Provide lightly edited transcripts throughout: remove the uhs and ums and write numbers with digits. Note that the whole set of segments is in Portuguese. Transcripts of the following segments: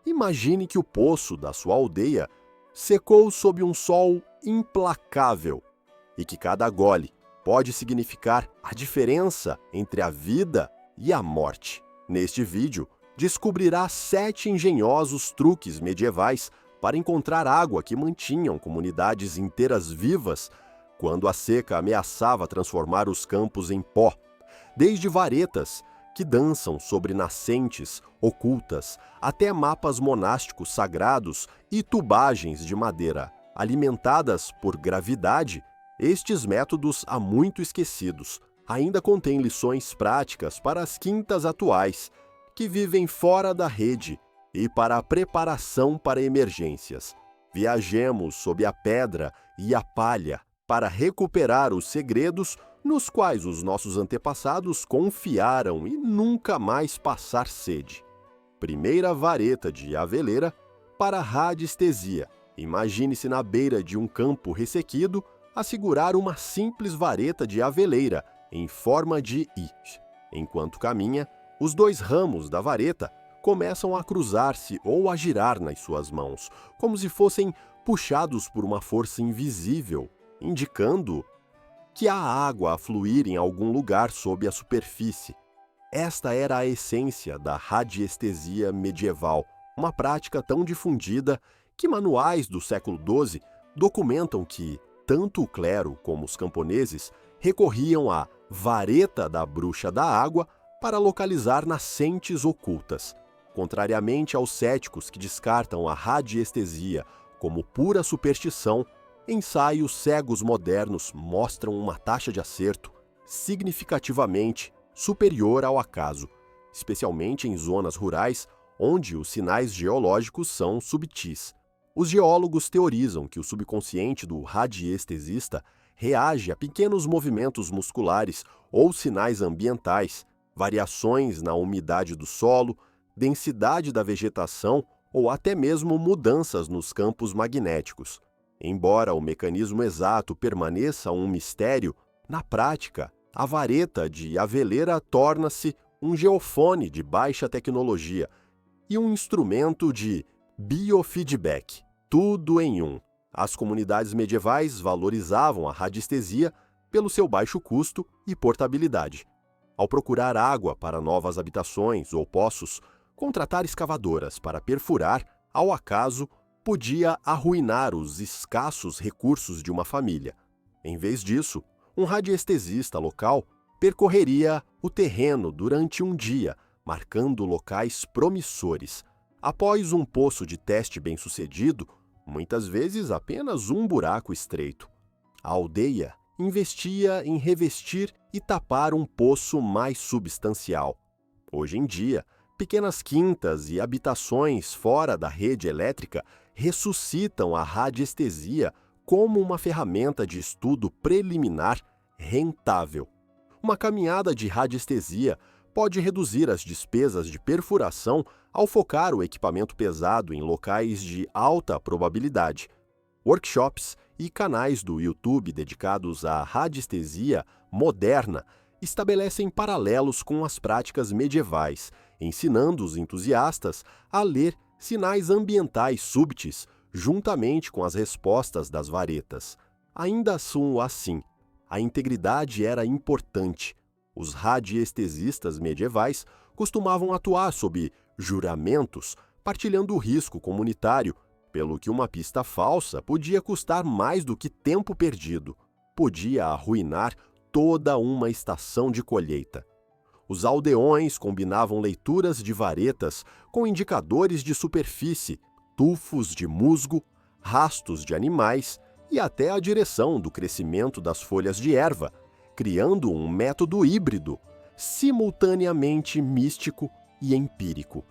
Imagine que o poço da sua aldeia secou sob um sol implacável e que cada gole pode significar a diferença entre a vida e a morte. Neste vídeo, descobrirá 7 engenhosos truques medievais para encontrar água que mantinham comunidades inteiras vivas quando a seca ameaçava transformar os campos em pó, desde varetas que dançam sobre nascentes ocultas, até mapas monásticos sagrados e tubagens de madeira. Alimentadas por gravidade, estes métodos há muito esquecidos ainda contêm lições práticas para as quintas atuais, que vivem fora da rede, e para a preparação para emergências. Viajemos sob a pedra e a palha para recuperar os segredos nos quais os nossos antepassados confiaram e nunca mais passar sede. Primeira vareta de aveleira para radiestesia. Imagine-se na beira de um campo ressequido a segurar uma simples vareta de aveleira em forma de I. Enquanto caminha, os 2 ramos da vareta começam a cruzar-se ou a girar nas suas mãos, como se fossem puxados por uma força invisível, indicando que há água a fluir em algum lugar sob a superfície. Esta era a essência da radiestesia medieval, uma prática tão difundida que manuais do século XII documentam que tanto o clero como os camponeses recorriam à vareta da bruxa da água para localizar nascentes ocultas. Contrariamente aos céticos que descartam a radiestesia como pura superstição, ensaios cegos modernos mostram uma taxa de acerto significativamente superior ao acaso, especialmente em zonas rurais onde os sinais geológicos são subtis. Os geólogos teorizam que o subconsciente do radiestesista reage a pequenos movimentos musculares ou sinais ambientais, variações na umidade do solo, densidade da vegetação ou até mesmo mudanças nos campos magnéticos. Embora o mecanismo exato permaneça um mistério, na prática, a vareta de aveleira torna-se um geofone de baixa tecnologia e um instrumento de biofeedback, tudo em um. As comunidades medievais valorizavam a radiestesia pelo seu baixo custo e portabilidade. Ao procurar água para novas habitações ou poços, contratar escavadoras para perfurar, ao acaso, podia arruinar os escassos recursos de uma família. Em vez disso, um radiestesista local percorreria o terreno durante um dia, marcando locais promissores. Após um poço de teste bem-sucedido, muitas vezes apenas um buraco estreito, a aldeia investia em revestir e tapar um poço mais substancial. Hoje em dia, pequenas quintas e habitações fora da rede elétrica ressuscitam a radiestesia como uma ferramenta de estudo preliminar rentável. Uma caminhada de radiestesia pode reduzir as despesas de perfuração ao focar o equipamento pesado em locais de alta probabilidade. Workshops e canais do YouTube dedicados à radiestesia moderna estabelecem paralelos com as práticas medievais, ensinando os entusiastas a ler sinais ambientais súbitos juntamente com as respostas das varetas. Ainda assim, a integridade era importante. Os radiestesistas medievais costumavam atuar sob juramentos, partilhando o risco comunitário, pelo que uma pista falsa podia custar mais do que tempo perdido. Podia arruinar toda uma estação de colheita. Os aldeões combinavam leituras de varetas com indicadores de superfície, tufos de musgo, rastos de animais e até a direção do crescimento das folhas de erva, criando um método híbrido, simultaneamente místico e empírico.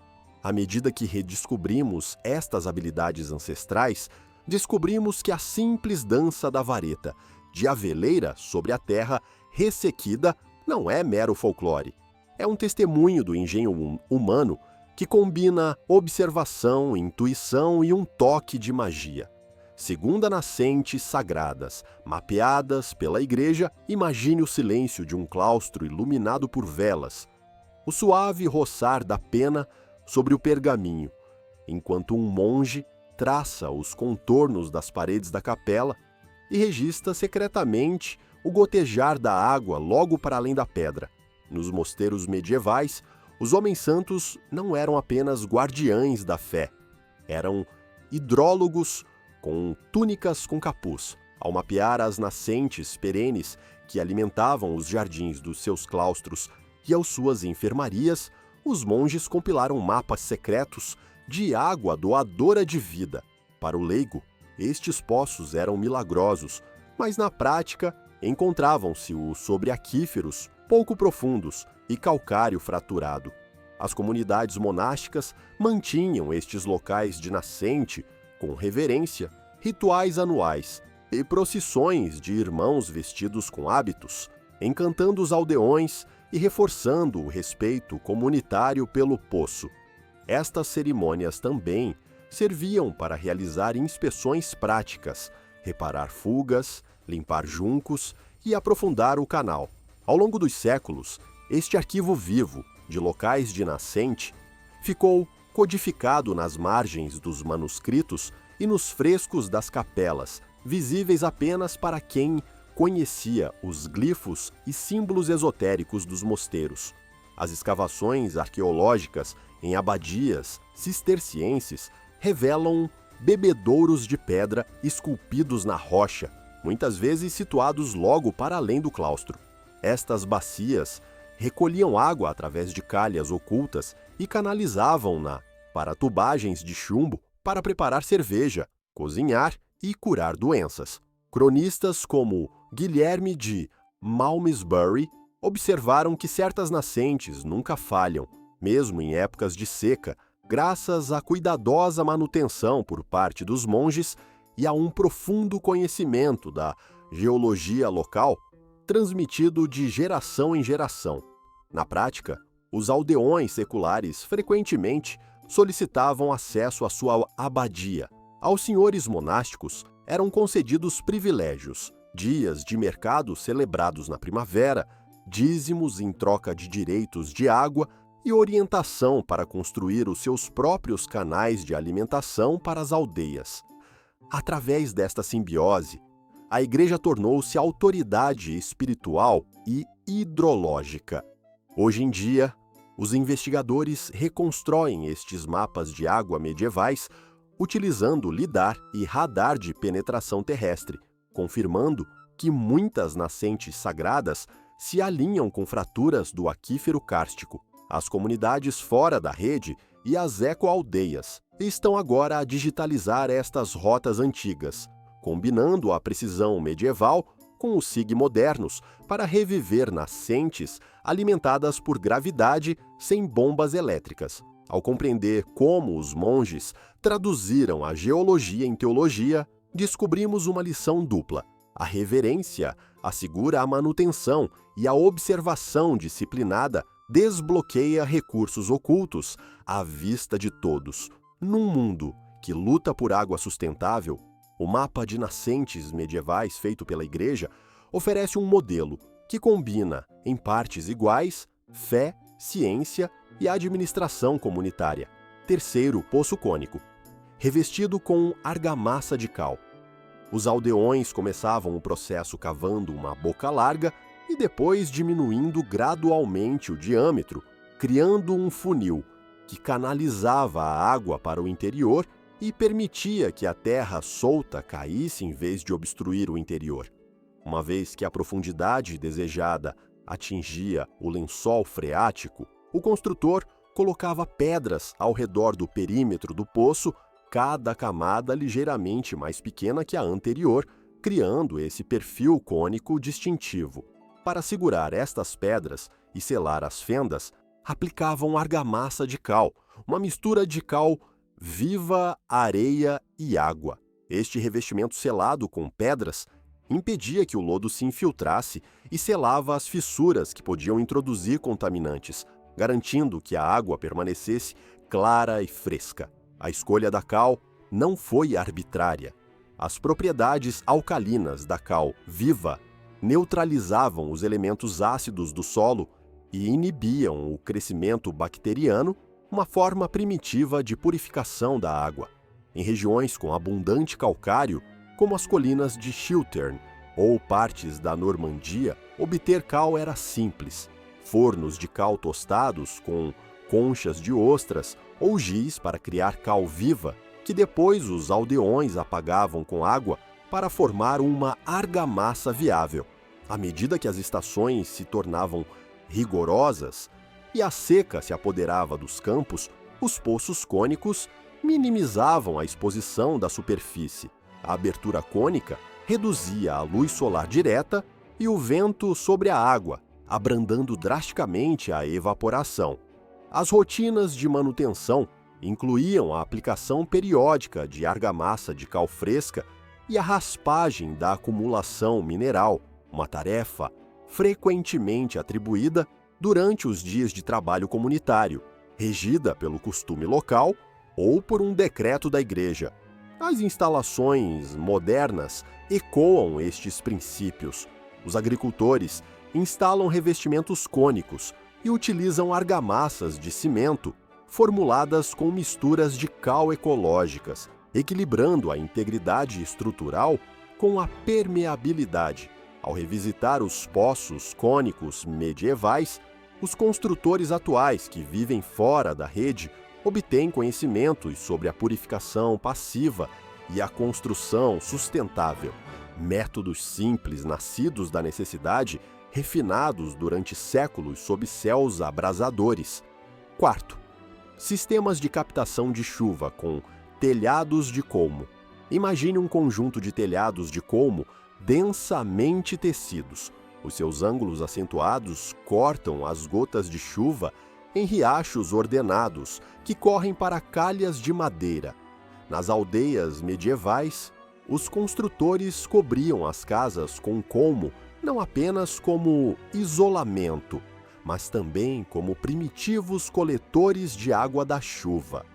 À medida que redescobrimos estas habilidades ancestrais, descobrimos que a simples dança da vareta, de aveleira sobre a terra ressequida, não é mero folclore. É um testemunho do engenho humano que combina observação, intuição e um toque de magia. Segunda nascentes sagradas, mapeadas pela igreja, imagine o silêncio de um claustro iluminado por velas, o suave roçar da pena sobre o pergaminho, enquanto um monge traça os contornos das paredes da capela e registra secretamente o gotejar da água logo para além da pedra. Nos mosteiros medievais, os homens santos não eram apenas guardiães da fé, eram hidrólogos com túnicas com capuz. Ao mapear as nascentes perenes que alimentavam os jardins dos seus claustros e as suas enfermarias, os monges compilaram mapas secretos de água doadora de vida. Para o leigo, estes poços eram milagrosos, mas na prática encontravam-se-os sobre aquíferos pouco profundos e calcário fraturado. As comunidades monásticas mantinham estes locais de nascente com reverência, rituais anuais e procissões de irmãos vestidos com hábitos, encantando os aldeões e reforçando o respeito comunitário pelo poço. Estas cerimônias também serviam para realizar inspeções práticas, reparar fugas, limpar juncos e aprofundar o canal. Ao longo dos séculos, este arquivo vivo de locais de nascente ficou codificado nas margens dos manuscritos e nos frescos das capelas, visíveis apenas para quem conhecia os glifos e símbolos esotéricos dos mosteiros. As escavações arqueológicas em abadias cistercienses revelam bebedouros de pedra esculpidos na rocha, muitas vezes situados logo para além do claustro. Estas bacias recolhiam água através de calhas ocultas e canalizavam-na para tubagens de chumbo para preparar cerveja, cozinhar e curar doenças. Cronistas como Guilherme de Malmesbury observaram que certas nascentes nunca falham, mesmo em épocas de seca, graças à cuidadosa manutenção por parte dos monges e a um profundo conhecimento da geologia local, transmitido de geração em geração. Na prática, os aldeões seculares frequentemente solicitavam acesso à sua abadia. Aos senhores monásticos eram concedidos privilégios, dias de mercado celebrados na primavera, dízimos em troca de direitos de água e orientação para construir os seus próprios canais de alimentação para as aldeias. Através desta simbiose, a Igreja tornou-se autoridade espiritual e hidrológica. Hoje em dia, os investigadores reconstroem estes mapas de água medievais utilizando lidar e radar de penetração terrestre, confirmando que muitas nascentes sagradas se alinham com fraturas do aquífero kárstico. As comunidades fora da rede e as ecoaldeias estão agora a digitalizar estas rotas antigas, combinando a precisão medieval com os SIG modernos para reviver nascentes alimentadas por gravidade sem bombas elétricas. Ao compreender como os monges traduziram a geologia em teologia, descobrimos uma lição dupla. A reverência assegura a manutenção e a observação disciplinada desbloqueia recursos ocultos à vista de todos. Num mundo que luta por água sustentável, o mapa de nascentes medievais feito pela Igreja oferece um modelo que combina, em partes iguais, fé, ciência e administração comunitária. Terceiro poço cônico, revestido com argamassa de cal. Os aldeões começavam o processo cavando uma boca larga e depois diminuindo gradualmente o diâmetro, criando um funil que canalizava a água para o interior e permitia que a terra solta caísse em vez de obstruir o interior. Uma vez que a profundidade desejada atingia o lençol freático, o construtor colocava pedras ao redor do perímetro do poço, cada camada ligeiramente mais pequena que a anterior, criando esse perfil cônico distintivo. Para segurar estas pedras e selar as fendas, aplicavam argamassa de cal, uma mistura de cal viva, areia e água. Este revestimento selado com pedras impedia que o lodo se infiltrasse e selava as fissuras que podiam introduzir contaminantes, garantindo que a água permanecesse clara e fresca. A escolha da cal não foi arbitrária. As propriedades alcalinas da cal viva neutralizavam os elementos ácidos do solo e inibiam o crescimento bacteriano uma forma primitiva de purificação da água. Em regiões com abundante calcário, como as colinas de Chiltern ou partes da Normandia, obter cal era simples. Fornos de cal tostados com conchas de ostras ou giz para criar cal viva, que depois os aldeões apagavam com água para formar uma argamassa viável. À medida que as estações se tornavam rigorosas e a seca se apoderava dos campos, os poços cônicos minimizavam a exposição da superfície. A abertura cônica reduzia a luz solar direta e o vento sobre a água, abrandando drasticamente a evaporação. As rotinas de manutenção incluíam a aplicação periódica de argamassa de cal fresca e a raspagem da acumulação mineral, uma tarefa frequentemente atribuída durante os dias de trabalho comunitário, regida pelo costume local ou por um decreto da igreja. As instalações modernas ecoam estes princípios. Os agricultores instalam revestimentos cônicos e utilizam argamassas de cimento formuladas com misturas de cal ecológicas, equilibrando a integridade estrutural com a permeabilidade. Ao revisitar os poços cônicos medievais, os construtores atuais que vivem fora da rede obtêm conhecimentos sobre a purificação passiva e a construção sustentável. Métodos simples nascidos da necessidade, refinados durante séculos sob céus abrasadores. Quarto, sistemas de captação de chuva com telhados de colmo. Imagine um conjunto de telhados de colmo densamente tecidos. Os seus ângulos acentuados cortam as gotas de chuva em riachos ordenados que correm para calhas de madeira. Nas aldeias medievais, os construtores cobriam as casas com colmo não apenas como isolamento, mas também como primitivos coletores de água da chuva.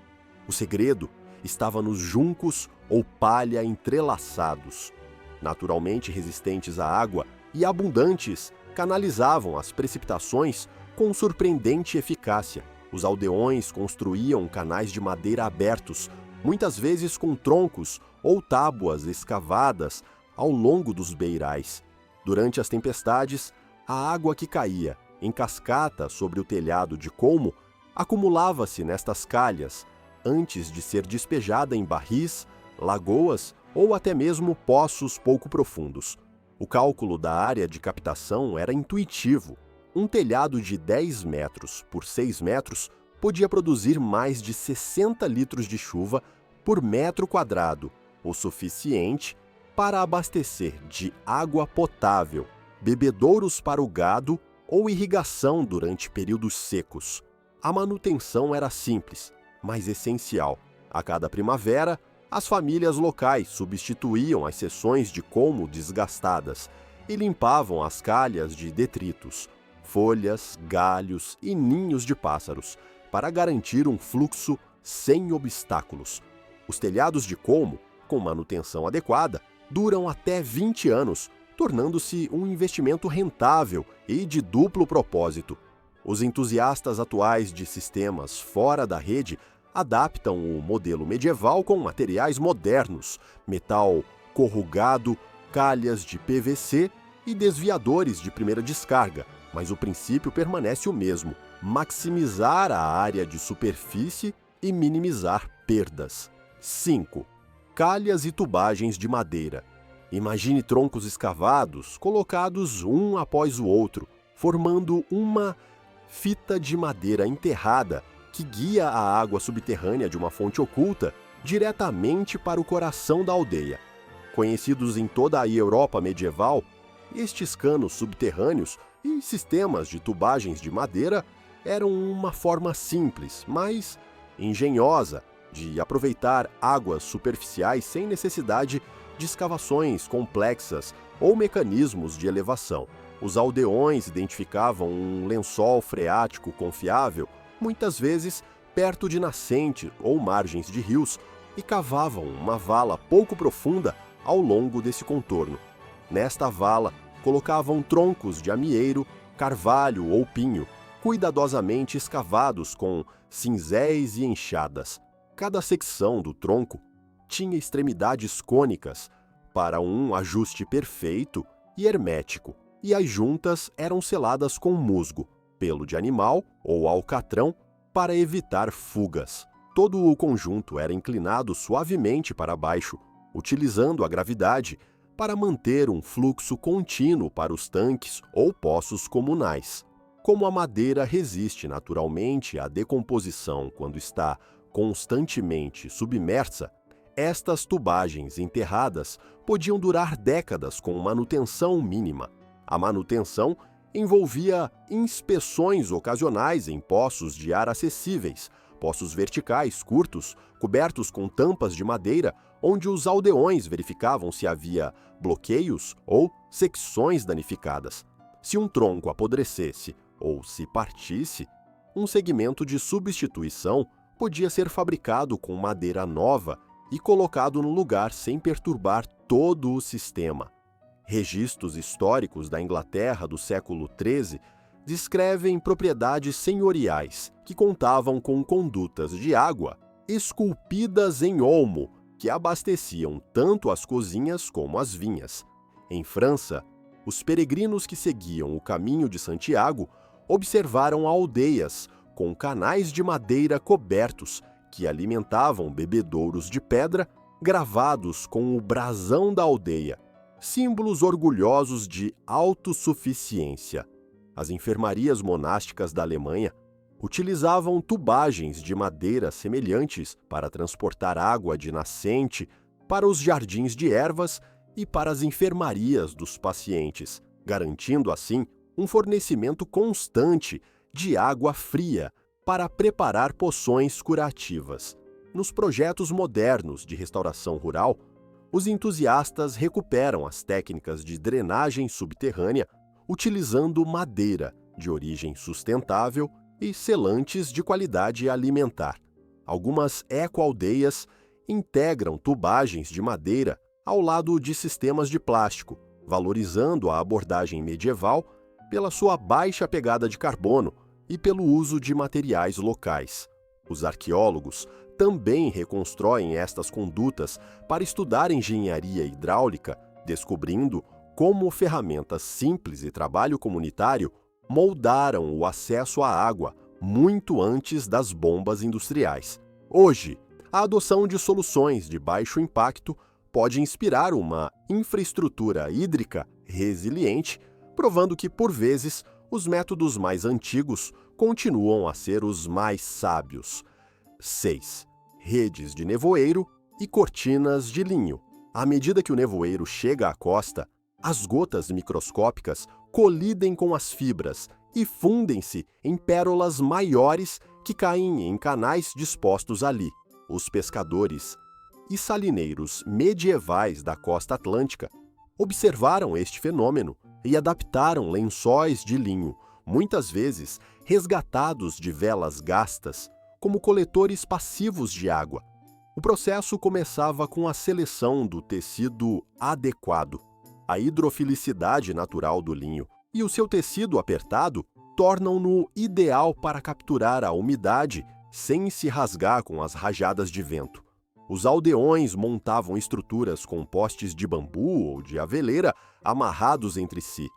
O segredo estava nos juncos ou palha entrelaçados. Naturalmente resistentes à água e abundantes, canalizavam as precipitações com surpreendente eficácia. Os aldeões construíam canais de madeira abertos, muitas vezes com troncos ou tábuas escavadas ao longo dos beirais. Durante as tempestades, a água que caía em cascata sobre o telhado de colmo acumulava-se nestas calhas, antes de ser despejada em barris, lagoas ou até mesmo poços pouco profundos. O cálculo da área de captação era intuitivo. Um telhado de 10 metros por 6 metros podia produzir mais de 60 litros de chuva por metro quadrado, o suficiente para abastecer de água potável, bebedouros para o gado ou irrigação durante períodos secos. A manutenção era simples, mas essencial. A cada primavera, as famílias locais substituíam as seções de colmo desgastadas e limpavam as calhas de detritos, folhas, galhos e ninhos de pássaros, para garantir um fluxo sem obstáculos. Os telhados de colmo, com manutenção adequada, duram até 20 anos, tornando-se um investimento rentável e de duplo propósito. Os entusiastas atuais de sistemas fora da rede adaptam o modelo medieval com materiais modernos, metal corrugado, calhas de PVC e desviadores de primeira descarga, mas o princípio permanece o mesmo: maximizar a área de superfície e minimizar perdas. 5. Calhas e tubagens de madeira. Imagine troncos escavados, colocados um após o outro, formando uma fita de madeira enterrada que guia a água subterrânea de uma fonte oculta diretamente para o coração da aldeia. Conhecidos em toda a Europa medieval, estes canos subterrâneos e sistemas de tubagens de madeira eram uma forma simples, mas engenhosa, de aproveitar águas superficiais sem necessidade de escavações complexas ou mecanismos de elevação. Os aldeões identificavam um lençol freático confiável, muitas vezes perto de nascentes ou margens de rios, e cavavam uma vala pouco profunda ao longo desse contorno. Nesta vala, colocavam troncos de amieiro, carvalho ou pinho, cuidadosamente escavados com cinzéis e enxadas. Cada secção do tronco tinha extremidades cônicas para um ajuste perfeito e hermético, e as juntas eram seladas com musgo, pelo de animal ou alcatrão para evitar fugas. Todo o conjunto era inclinado suavemente para baixo, utilizando a gravidade para manter um fluxo contínuo para os tanques ou poços comunais. Como a madeira resiste naturalmente à decomposição quando está constantemente submersa, estas tubagens enterradas podiam durar décadas com manutenção mínima. A manutenção envolvia inspeções ocasionais em poços de ar acessíveis, poços verticais curtos, cobertos com tampas de madeira, onde os aldeões verificavam se havia bloqueios ou secções danificadas. Se um tronco apodrecesse ou se partisse, um segmento de substituição podia ser fabricado com madeira nova e colocado no lugar sem perturbar todo o sistema. Registros históricos da Inglaterra do século XIII descrevem propriedades senhoriais que contavam com condutas de água esculpidas em olmo que abasteciam tanto as cozinhas como as vinhas. Em França, os peregrinos que seguiam o caminho de Santiago observaram aldeias com canais de madeira cobertos que alimentavam bebedouros de pedra gravados com o brasão da aldeia, símbolos orgulhosos de autossuficiência. As enfermarias monásticas da Alemanha utilizavam tubagens de madeira semelhantes para transportar água de nascente para os jardins de ervas e para as enfermarias dos pacientes, garantindo assim um fornecimento constante de água fria para preparar poções curativas. Nos projetos modernos de restauração rural, os entusiastas recuperam as técnicas de drenagem subterrânea utilizando madeira de origem sustentável e selantes de qualidade alimentar. Algumas ecoaldeias integram tubagens de madeira ao lado de sistemas de plástico, valorizando a abordagem medieval pela sua baixa pegada de carbono e pelo uso de materiais locais. Os arqueólogos também reconstroem estas condutas para estudar engenharia hidráulica, descobrindo como ferramentas simples e trabalho comunitário moldaram o acesso à água muito antes das bombas industriais. Hoje, a adoção de soluções de baixo impacto pode inspirar uma infraestrutura hídrica resiliente, provando que, por vezes, os métodos mais antigos continuam a ser os mais sábios. 6. Redes de nevoeiro e cortinas de linho. À medida que o nevoeiro chega à costa, as gotas microscópicas colidem com as fibras e fundem-se em pérolas maiores que caem em canais dispostos ali. Os pescadores e salineiros medievais da costa atlântica observaram este fenômeno e adaptaram lençóis de linho, muitas vezes resgatados de velas gastas, como coletores passivos de água. O processo começava com a seleção do tecido adequado. A hidrofilicidade natural do linho e o seu tecido apertado tornam-no ideal para capturar a umidade sem se rasgar com as rajadas de vento. Os aldeões montavam estruturas com postes de bambu ou de aveleira amarrados entre si.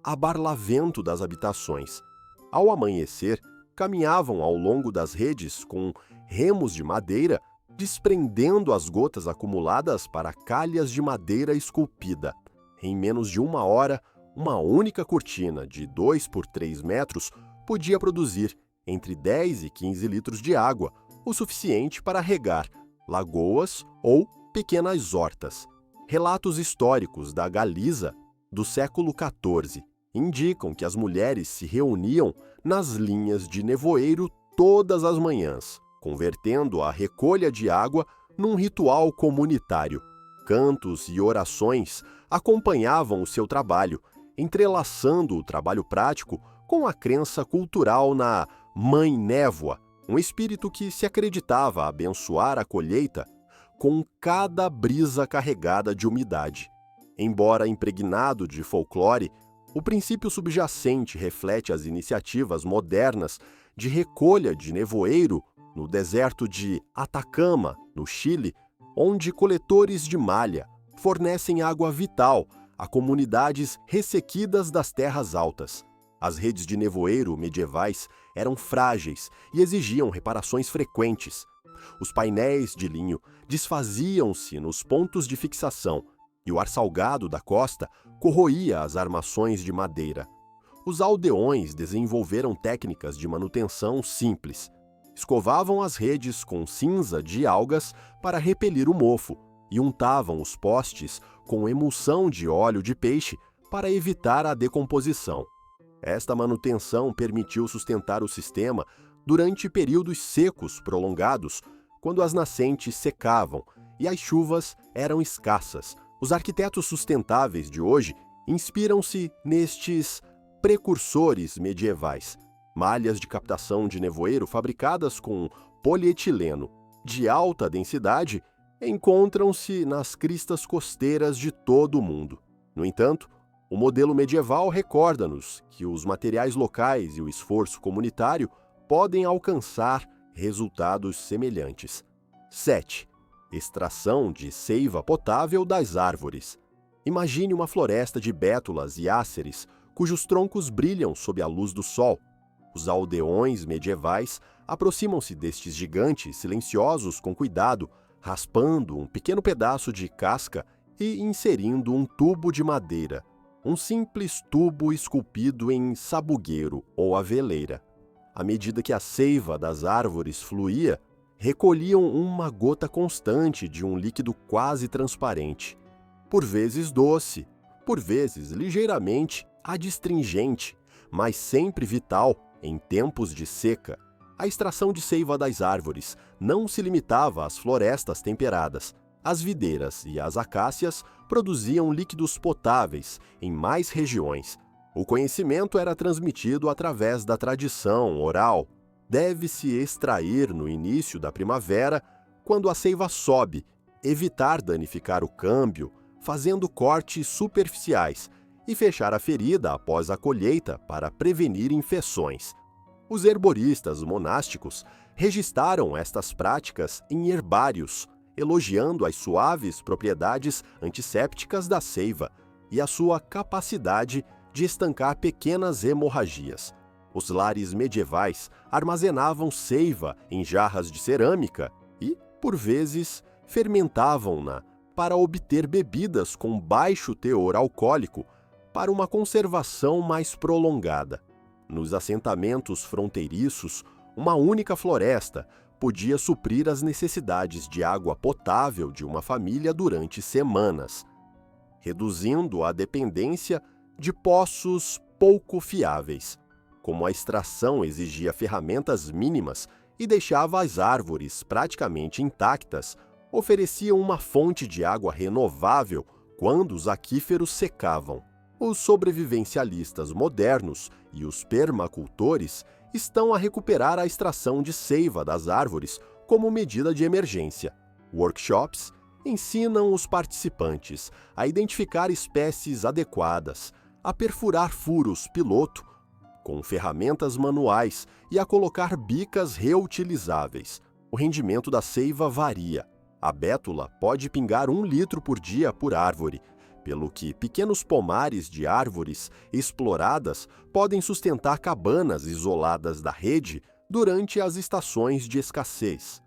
A barlavento das habitações. Ao amanhecer, caminhavam ao longo das redes com remos de madeira, desprendendo as gotas acumuladas para calhas de madeira esculpida. Em menos de uma hora, uma única cortina de 2 por 3 metros podia produzir entre 10 e 15 litros de água, o suficiente para regar lagoas ou pequenas hortas. Relatos históricos da Galiza do século XIV indicam que as mulheres se reuniam nas linhas de nevoeiro todas as manhãs, convertendo a recolha de água num ritual comunitário. Cantos e orações acompanhavam o seu trabalho, entrelaçando o trabalho prático com a crença cultural na Mãe Névoa, um espírito que se acreditava abençoar a colheita com cada brisa carregada de umidade. Embora impregnado de folclore, O princípio subjacente reflete as iniciativas modernas de recolha de nevoeiro no deserto de Atacama, no Chile, onde coletores de malha fornecem água vital a comunidades ressequidas das terras altas. As redes de nevoeiro medievais eram frágeis e exigiam reparações frequentes. Os painéis de linho desfaziam-se nos pontos de fixação e o ar salgado da costa corroía as armações de madeira. Os aldeões desenvolveram técnicas de manutenção simples. Escovavam as redes com cinza de algas para repelir o mofo e untavam os postes com emulsão de óleo de peixe para evitar a decomposição. Esta manutenção permitiu sustentar o sistema durante períodos secos prolongados, quando as nascentes secavam e as chuvas eram escassas. Os arquitetos sustentáveis de hoje inspiram-se nestes precursores medievais. Malhas de captação de nevoeiro fabricadas com polietileno de alta densidade encontram-se nas cristas costeiras de todo o mundo. No entanto, o modelo medieval recorda-nos que os materiais locais e o esforço comunitário podem alcançar resultados semelhantes. 7. Extração de seiva potável das árvores. Imagine uma floresta de bétulas e áceres cujos troncos brilham sob a luz do sol. Os aldeões medievais aproximam-se destes gigantes silenciosos com cuidado, raspando um pequeno pedaço de casca e inserindo um tubo de madeira, um simples tubo esculpido em sabugueiro ou aveleira. À medida que a seiva das árvores fluía, recolhiam uma gota constante de um líquido quase transparente, por vezes doce, por vezes ligeiramente adstringente, mas sempre vital em tempos de seca. A extração de seiva das árvores não se limitava às florestas temperadas. As videiras e as acácias produziam líquidos potáveis em mais regiões. O conhecimento era transmitido através da tradição oral. Deve-se extrair no início da primavera, quando a seiva sobe, evitar danificar o câmbio, fazendo cortes superficiais, e fechar a ferida após a colheita para prevenir infecções. Os herboristas monásticos registaram estas práticas em herbários, elogiando as suaves propriedades antissépticas da seiva e a sua capacidade de estancar pequenas hemorragias. Os lares medievais armazenavam seiva em jarras de cerâmica e, por vezes, fermentavam-na para obter bebidas com baixo teor alcoólico para uma conservação mais prolongada. Nos assentamentos fronteiriços, uma única floresta podia suprir as necessidades de água potável de uma família durante semanas, reduzindo a dependência de poços pouco fiáveis. Como a extração exigia ferramentas mínimas e deixava as árvores praticamente intactas, ofereciam uma fonte de água renovável quando os aquíferos secavam. Os sobrevivencialistas modernos e os permacultores estão a recuperar a extração de seiva das árvores como medida de emergência. Workshops ensinam os participantes a identificar espécies adequadas, a perfurar furos piloto com ferramentas manuais e a colocar bicas reutilizáveis. O rendimento da seiva varia. A bétula pode pingar 1 litro por dia por árvore, pelo que pequenos pomares de árvores exploradas podem sustentar cabanas isoladas da rede durante as estações de escassez.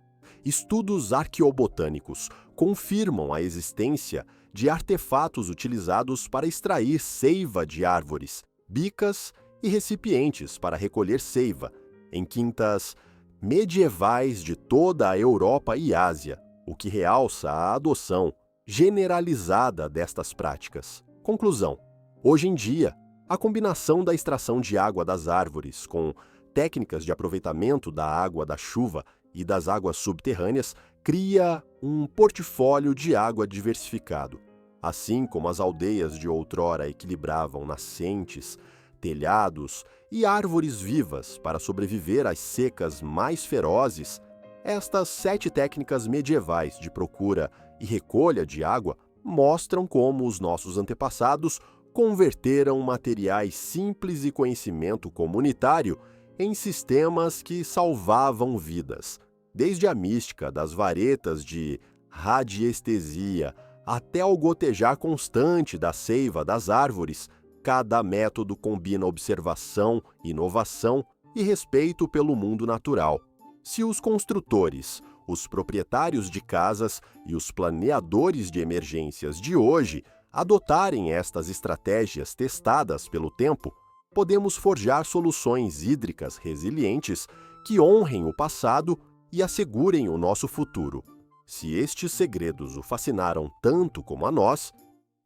Estudos arqueobotânicos confirmam a existência de artefatos utilizados para extrair seiva de árvores, bicas e recipientes para recolher seiva, em quintas medievais de toda a Europa e Ásia, o que realça a adoção generalizada destas práticas. Conclusão: hoje em dia, a combinação da extração de água das árvores com técnicas de aproveitamento da água da chuva e das águas subterrâneas cria um portfólio de água diversificado. Assim como as aldeias de outrora equilibravam nascentes, telhados e árvores vivas para sobreviver às secas mais ferozes, estas 7 técnicas medievais de procura e recolha de água mostram como os nossos antepassados converteram materiais simples e conhecimento comunitário em sistemas que salvavam vidas, desde a mística das varetas de radiestesia até ao gotejar constante da seiva das árvores. Cada método combina observação, inovação e respeito pelo mundo natural. Se os construtores, os proprietários de casas e os planeadores de emergências de hoje adotarem estas estratégias testadas pelo tempo, podemos forjar soluções hídricas resilientes que honrem o passado e assegurem o nosso futuro. Se estes segredos o fascinaram tanto como a nós,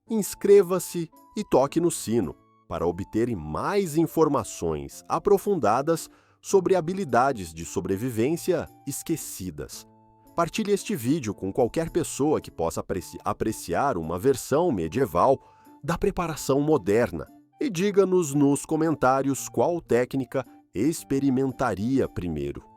inscreva-se e toque no sino para obter mais informações aprofundadas sobre habilidades de sobrevivência esquecidas. Partilhe este vídeo com qualquer pessoa que possa apreciar uma versão medieval da preparação moderna e diga-nos nos comentários qual técnica experimentaria primeiro.